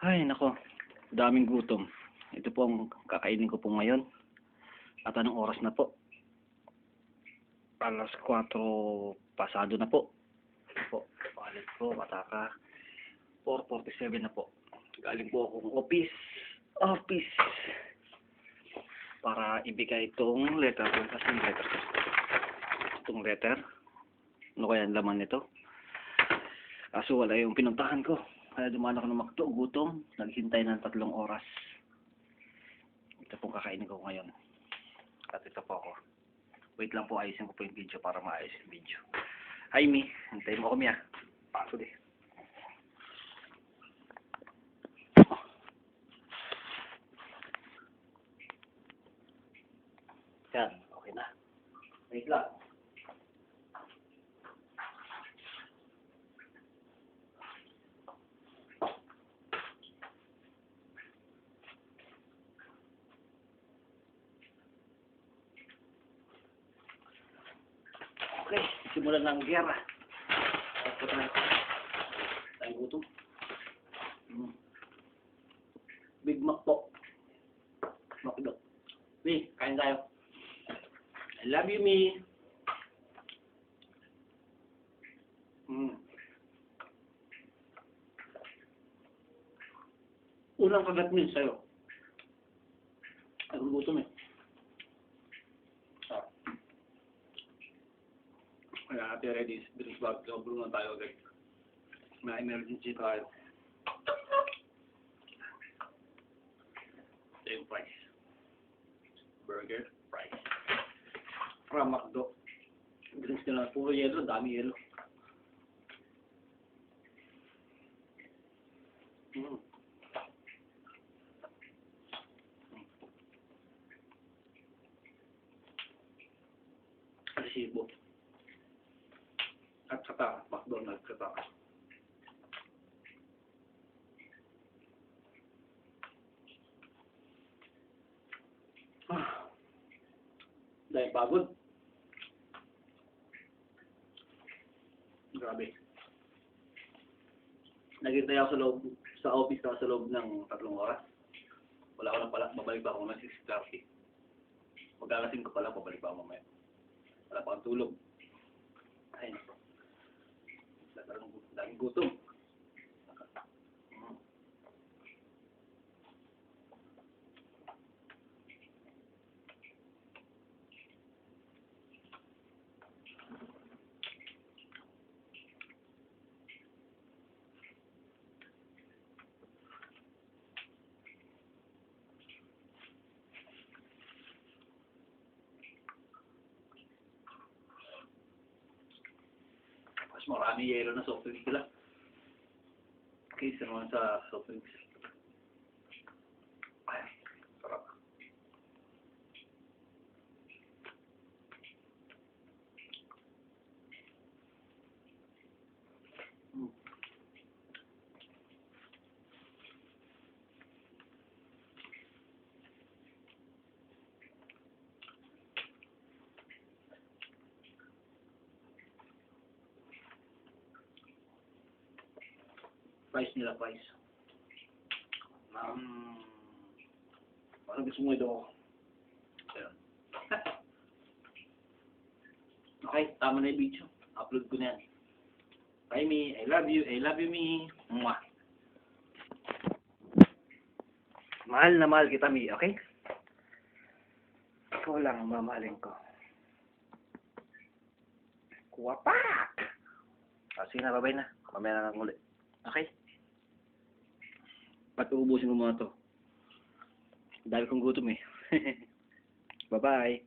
Ay, nako. Daming gutom. Ito po ang kakainin ko po ngayon. At anong oras na po? Alas 4 pasado na po. Ito po. Palit po, mataka. 4:47 na po. Galing po akong office. Para ibigay itong letter. Kasi yung letter. Itong letter. Ano kaya ang laman nito? Kaso wala yung pinuntahan ko. Kaya dumaan ako ng McDo, gutom. Naghintay ng 3 oras. Ito pong kakainin ko ngayon. At ito po ako. Wait lang po, ayusin ko po yung video para maayos yung video. Hi, Mi. Hintayin mo kami, ah. Paso di. Yan, okay na. Wait lang. Okay, simulan ng gera. Tapos na ito. Tayong gutom. Big Mac po. McDo. Mi, kain tayo. I love you, Mi. Unang kagat mo yun sa'yo. Ay, gutom eh. Kaya natin ready. Bilis bag. Sobrang na tayo agad. May emergency tayo. Ito yung price. Burger, price. Para McDo. Drinks nila. Puro yelo. Dami yelo. Resibo. At saka McDonald's saka. Dahil pagod. Grabe. Naghintay ako sa office sa loob ng 3 oras. Wala ko na pala, babalik pa ako ng 6:30. Mag-alasing ko pala, babalik pa ako mamaya. Wala pa akong tulog. Ay, nako. Daming gutom. Mas marami yelo na soft drinks sila. Okay, naman sa soft drinks. Ay, sarap. Price nila, price. Parang gusto mo ito ako. Ayan. Okay, tama na yung video. Upload ko na yan. Bye, Mi. I love you. I love you, Mi. Mwah. Mahal na mahal kita, Mi. Okay? Ikaw lang ang mamahalin ko. Kuwapak! Sige na, bye-bye na. Mamaya na lang ulit. Okay? Ba't uubusin ko muna to? Dahil kong gutom eh. Bye-bye.